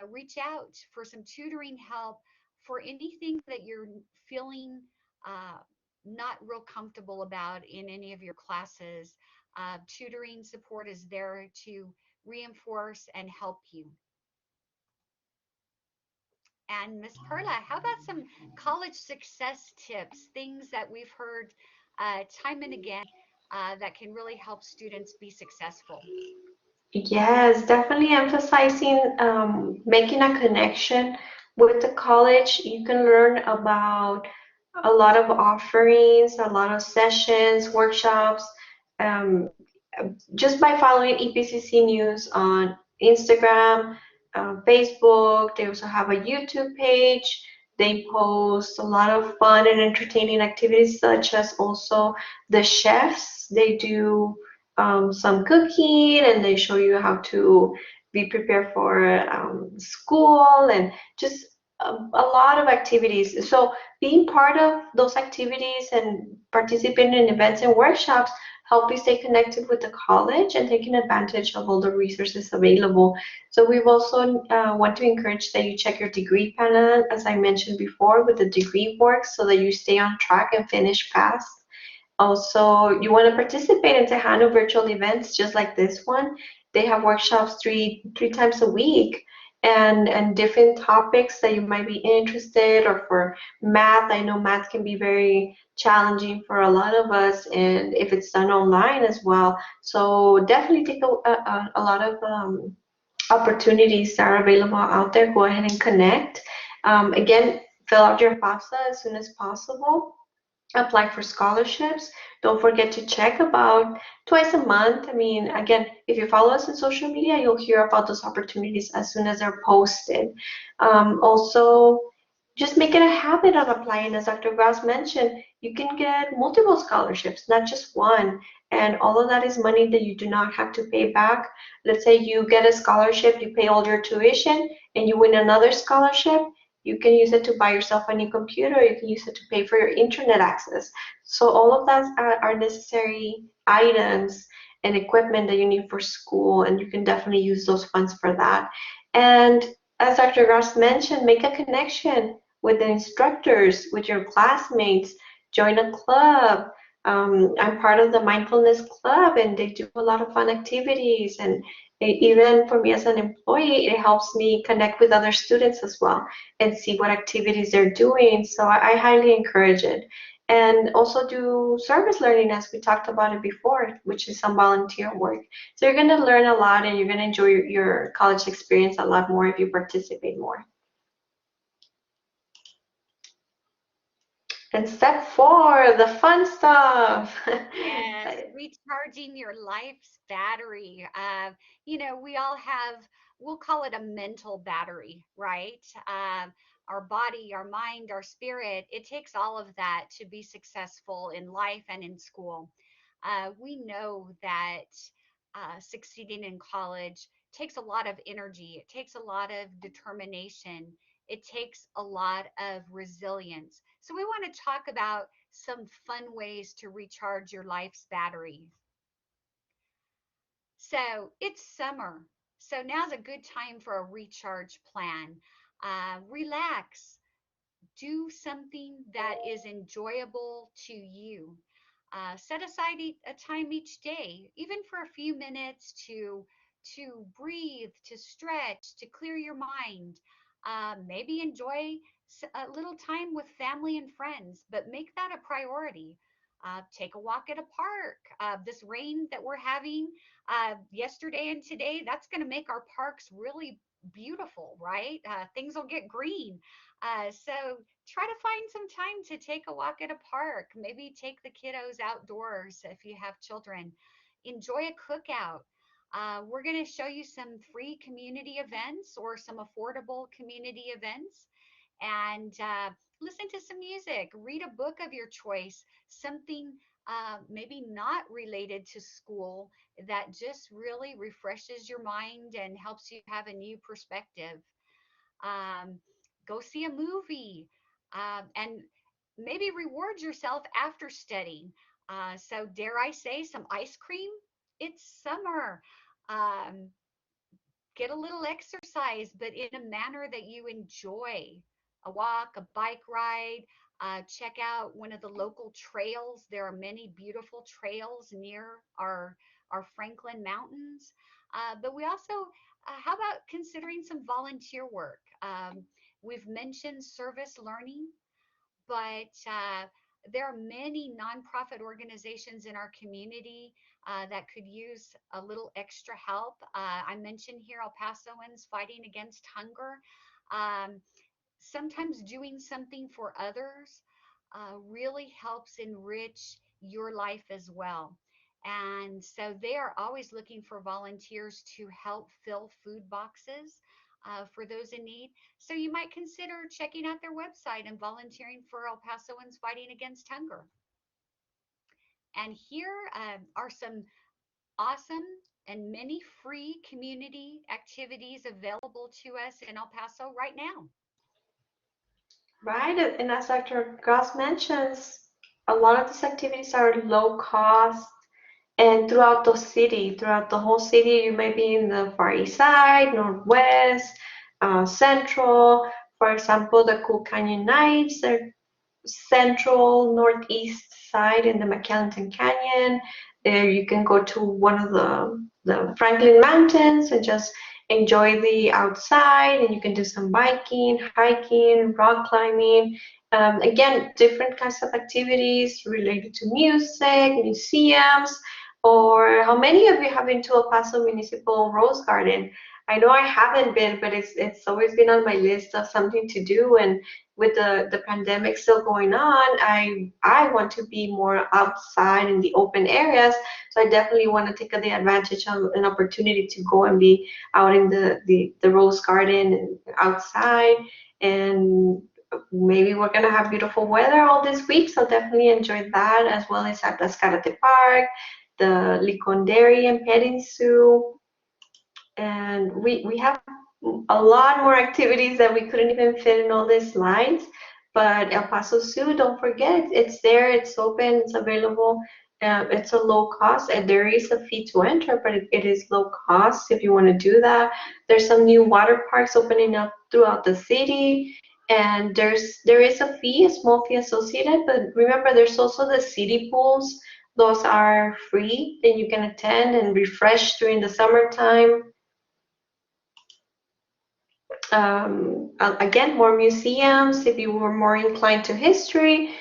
reach out for some tutoring help for anything that you're feeling uh, not real comfortable about in any of your classes. Tutoring support is there to reinforce and help you. And Miss Perla, how about some college success tips, things that we've heard time and again that can really help students be successful? Yes, definitely emphasizing making a connection with the college. You can learn about a lot of offerings, a lot of sessions, workshops, um, just by following EPCC News on Instagram, Facebook. They also have a YouTube page. They post a lot of fun and entertaining activities, such as also the chefs. They do some cooking and they show you how to be prepared for school and just a lot of activities. So being part of those activities and participating in events and workshops help you stay connected with the college and taking advantage of all the resources available. So we've also want to encourage that you check your degree panel, as I mentioned before, with the degree work so that you stay on track and finish fast. Also, you want to participate in Tejano virtual events just like this one. They have workshops three times a week and different topics that you might be interested or for math. I know math can be very challenging for a lot of us and if it's done online as well. So definitely take a lot of opportunities that are available out there. Go ahead and connect. Again, fill out your FAFSA as soon as possible, apply for scholarships. Don't forget to check about twice a month. I mean, again, if you follow us on social media, you'll hear about those opportunities as soon as they're posted. Also, just make it a habit of applying. As Dr. Gross mentioned, you can get multiple scholarships, not just one. And all of that is money that you do not have to pay back. Let's say you get a scholarship, you pay all your tuition, and you win another scholarship. You can use it to buy yourself a new computer. You can use it to pay for your internet access. So all of that are necessary items and equipment that you need for school, and you can definitely use those funds for that. And as Dr. Ross mentioned, make a connection with the instructors, with your classmates, join a club. I'm part of the mindfulness club, and they do a lot of fun activities. And even for me as an employee, it helps me connect with other students as well and see what activities they're doing. So I highly encourage it. And also do service learning as we talked about it before, which is some volunteer work. So you're going to learn a lot and you're going to enjoy your college experience a lot more if you participate more. And step four, the fun stuff. Yes, recharging your life's battery. We all have, we'll call it a mental battery, right? Our body, our mind, our spirit, it takes all of that to be successful in life and in school. We know that succeeding in college takes a lot of energy. It takes a lot of determination. It takes a lot of resilience. So we want to talk about some fun ways to recharge your life's battery. So it's summer. So now's a good time for a recharge plan. Relax, do something that is enjoyable to you. Set aside a time each day, even for a few minutes to breathe, to stretch, to clear your mind. Maybe enjoy a little time with family and friends, but make that a priority. Take a walk at a park. This rain that we're having yesterday and today, that's going to make our parks really beautiful, right? Things will get green. So try to find some time to take a walk at a park. Maybe take the kiddos outdoors if you have children. Enjoy a cookout. We're going to show you some free community events or some affordable community events. And listen to some music, read a book of your choice, something maybe not related to school that just really refreshes your mind and helps you have a new perspective. Um, Go see a movie, and maybe reward yourself after studying. So, dare I say, some ice cream? It's summer. Um, get a little exercise, but in a manner that you enjoy. A walk, a bike ride, check out one of the local trails. There are many beautiful trails near our Franklin Mountains. But we also, how about considering some volunteer work? We've mentioned service learning, but there are many nonprofit organizations in our community that could use a little extra help. I mentioned here El Pasoans Fighting Against Hunger. Um, Sometimes doing something for others really helps enrich your life as well. And so they are always looking for volunteers to help fill food boxes for those in need. So you might consider checking out their website and volunteering for El Pasoans Fighting Against Hunger. And here are some awesome and many free community activities available to us in El Paso right now. Right, and as Dr. Goss mentions, a lot of these activities are low cost and throughout the whole city, you may be in the Far East Side, Northwest, Central. For example, the Cool Canyon Nights are central northeast side in the McAllenton Canyon. There you can go to one of the Franklin Mountains and just enjoy the outside, and you can do some biking, hiking, rock climbing. Again, different kinds of activities related to music, museums, or how many of you have been to El Paso Municipal Rose Garden? I know I haven't been, but it's always been on my list of something to do. And with the pandemic still going on, I want to be more outside in the open areas. So I definitely want to take the advantage of an opportunity to go and be out in the rose garden and outside. And maybe we're gonna have beautiful weather all this week, so definitely enjoy that, as well as at Escarate Park, the Licon Dairy and Petting Zoo. And we have a lot more activities that we couldn't even fit in all these slides. But El Paso Zoo, don't forget, it's there, it's open, it's available. It's a low cost, and there is a fee to enter, but it is low cost if you want to do that. There's some new water parks opening up throughout the city, and there is a fee, a small fee associated. But remember, there's also the city pools. Those are free, that you can attend and refresh during the summertime. Again, more museums. If you were more inclined to history,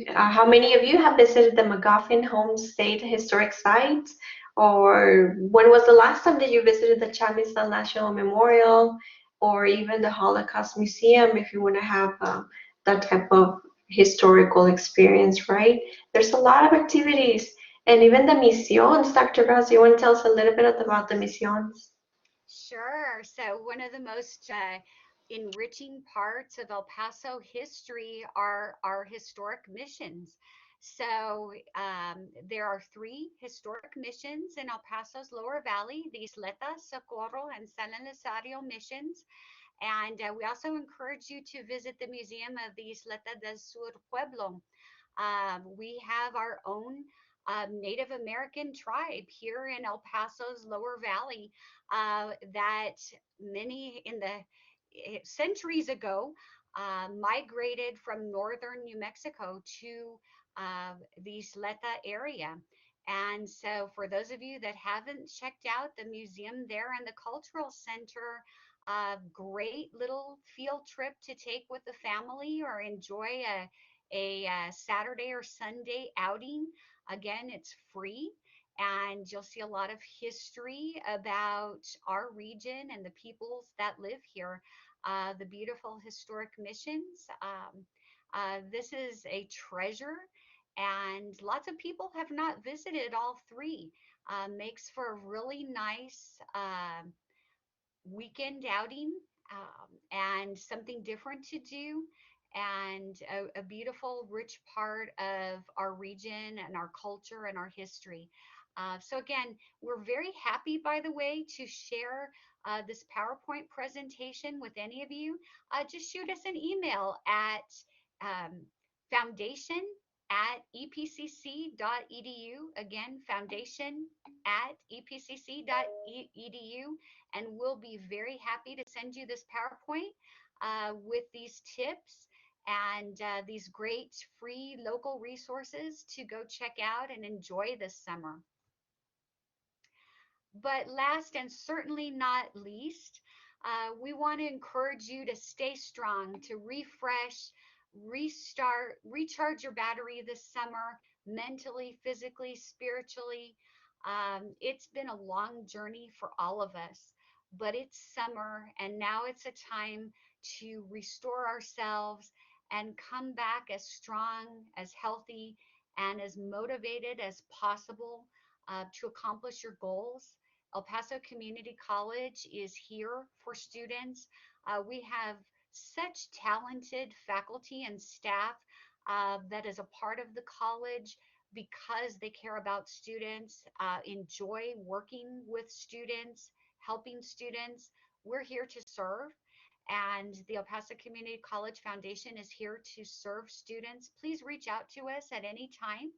how many of you have visited the McGoffin Home State Historic Site? Or when was the last time that you visited the Chamizal National Memorial, or even the Holocaust Museum, if you want to have that type of historical experience, right? There's a lot of activities, and even the misiones. Dr. Ross, you want to tell us a little bit about the misiones? Sure. So, one of the most enriching parts of El Paso history are our historic missions. So there are 3 historic missions in El Paso's Lower Valley, the Isleta, Socorro, and San Elizario missions. And we also encourage you to visit the Museum of the Isleta del Sur Pueblo. We have our own Native American tribe here in El Paso's Lower Valley that many in the centuries ago migrated from northern New Mexico to the Isleta area. And so, for those of you that haven't checked out the museum there and the cultural center, great little field trip to take with the family or enjoy a Saturday or Sunday outing. Again, it's free, and you'll see a lot of history about our region and the peoples that live here, the beautiful historic missions. This is a treasure, and lots of people have not visited all 3. Makes for a really nice weekend outing, and something different to do, and a beautiful, rich part of our region and our culture and our history. So again, we're very happy, by the way, to share this PowerPoint presentation with any of you. Just shoot us an email at foundation@epcc.edu. Again, foundation@epcc.edu, and we'll be very happy to send you this PowerPoint with these tips and these great free local resources to go check out and enjoy this summer. But last and certainly not least, we want to encourage you to stay strong, to refresh, restart, recharge your battery this summer, mentally, physically, spiritually. It's been a long journey for all of us, but it's summer, and now it's a time to restore ourselves and come back as strong, as healthy, and as motivated as possible to accomplish your goals. El Paso Community College is here for students. We have such talented faculty and staff that is a part of the college because they care about students, enjoy working with students, helping students. We're here to serve, and the El Paso Community College Foundation is here to serve students. Please reach out to us at any time.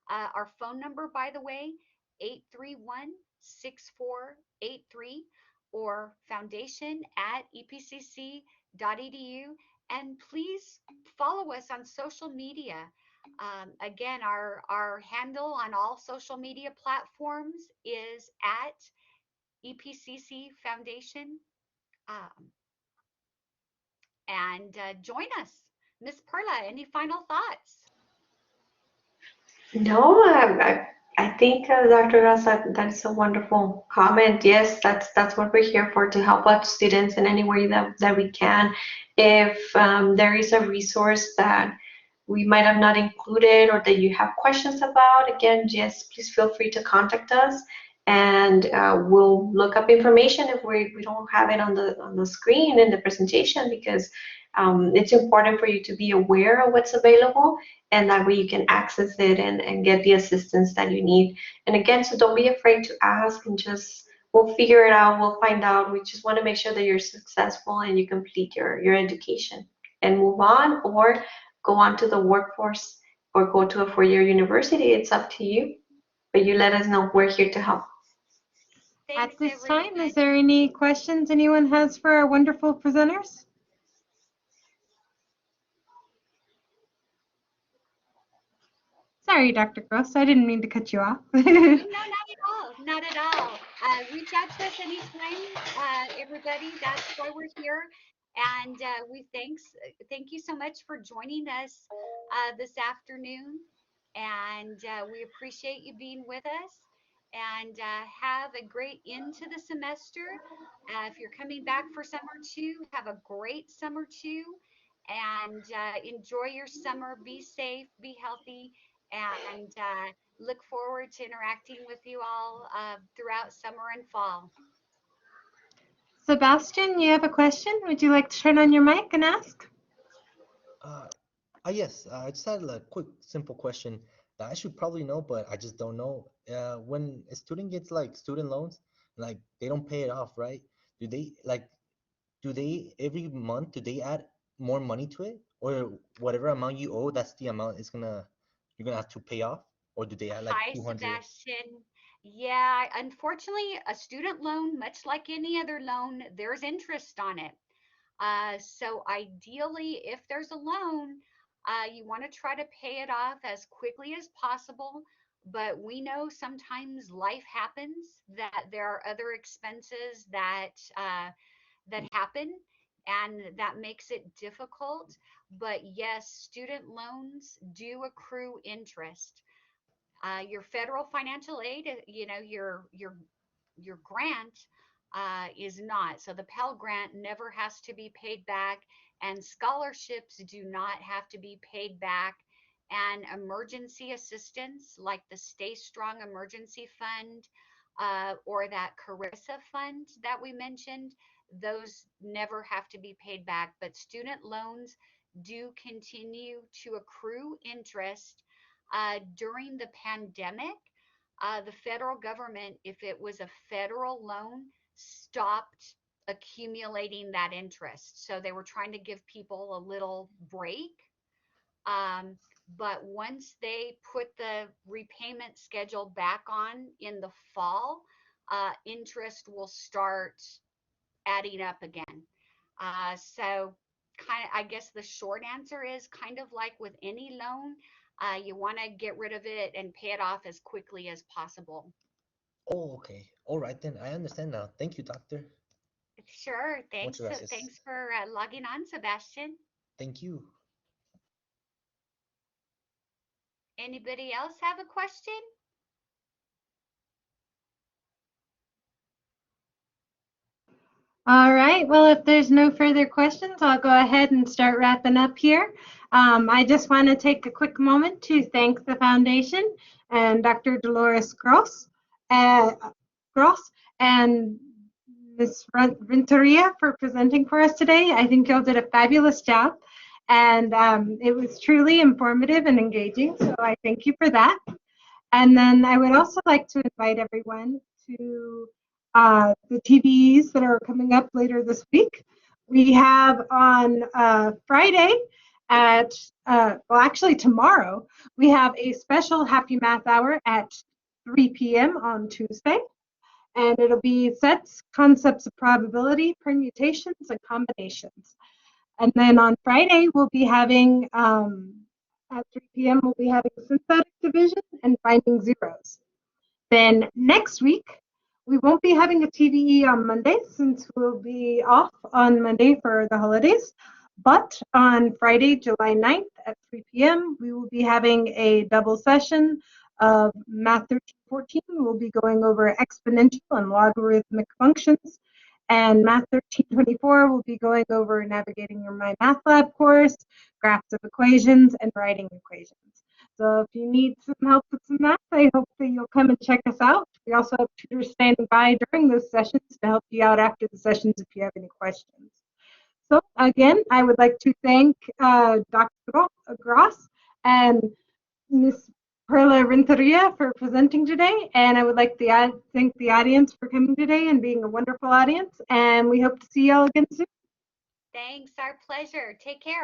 Our phone number, by the way, 831-6483, or foundation@epcc.edu. And please follow us on social media. Again, our handle on all social media platforms is at EPCC Foundation. And join us. Miss Perla, any final thoughts? No, I think Dr. Ross, that's a wonderful comment. Yes, that's what we're here for, to help out students in any way that we can. If there is a resource that we might have not included or that you have questions about, again, just please feel free to contact us, and we'll look up information if we don't have it on the screen in the presentation, because it's important for you to be aware of what's available, and that way you can access it and get the assistance that you need. And again, so don't be afraid to ask, and just we'll figure it out, we'll find out. We just want to make sure that you're successful and you complete your education and move on, or go on to the workforce, or go to a four-year university. It's up to you, but you let us know. We're here to help. Thanks, At this everyone. time, is there any questions anyone has for our wonderful presenters? Sorry, Dr. Gross, I didn't mean to cut you off. No, not at all. Not at all. Reach out to us anytime, everybody. That's why we're here. And we thank you so much for joining us this afternoon. And we appreciate you being with us. And have a great end to the semester. If you're coming back for summer 2, have a great summer 2. And enjoy your summer. Be safe, be healthy, and look forward to interacting with you all throughout summer and fall. Sebastian, you have a question? Would you like to turn on your mic and ask? Yes, I just had a quick, simple question that I should probably know, but I just don't know. When a student gets like student loans, like they don't pay it off, right? Do they like, do they every month, do they add more money to it? Or whatever amount you owe, that's the amount you're gonna have to pay off? Or do they add like Hi, 200? Sebastian. Yeah, unfortunately, a student loan, much like any other loan, there's interest on it. So ideally, if there's a loan, you want to try to pay it off as quickly as possible. But we know sometimes life happens, that there are other expenses that happen, and that makes it difficult. But yes, student loans do accrue interest. Your federal financial aid, your grant is not. So the Pell Grant never has to be paid back, and scholarships do not have to be paid back. And emergency assistance, like the Stay Strong Emergency Fund or that Carissa Fund that we mentioned, those never have to be paid back. But student loans do continue to accrue interest. During the pandemic, the federal government, if it was a federal loan, stopped accumulating that interest. So they were trying to give people a little break. Um, but once they put the repayment schedule back on in the fall, interest will start adding up again. So kind of, I guess the short answer is kind of like with any loan, you want to get rid of it and pay it off as quickly as possible. Oh, okay. All right then. I understand now. Thank you, doctor. Sure. Muchas Thanks. gracias. Thanks for logging on, Sebastian. Thank you. Anybody else have a question? All right. Well, if there's no further questions, I'll go ahead and start wrapping up here. I just want to take a quick moment to thank the foundation and Dr. Dolores uh, Gross and Ms. Renteria for presenting for us today. I think y'all did a fabulous job, and it was truly informative and engaging, so I thank you for that. And then I would also like to invite everyone to the TVEs that are coming up later this week. We have on Friday at, well, actually tomorrow, we have a special Happy Math Hour at 3 p.m. on Tuesday. And it'll be sets, concepts of probability, permutations, and combinations. And then on Friday, we'll be having, at 3 p.m., we'll be having synthetic division and finding zeros. Then next week, we won't be having a TVE on Monday since we'll be off on Monday for the holidays. But on Friday, July 9th at 3 p.m., we will be having a double session of Math 1314. We'll be going over exponential and logarithmic functions. And Math 1324 will be going over navigating your MyMathLab course, graphs of equations, and writing equations. So if you need some help with some math, I hope that you'll come and check us out. We also have tutors standing by during those sessions to help you out after the sessions if you have any questions. So again, I would like to thank Dr. Gross and Ms. Perla Renteria for presenting today, and I would like to thank the audience for coming today and being a wonderful audience, and we hope to see you all again soon. Thanks. Our pleasure. Take care.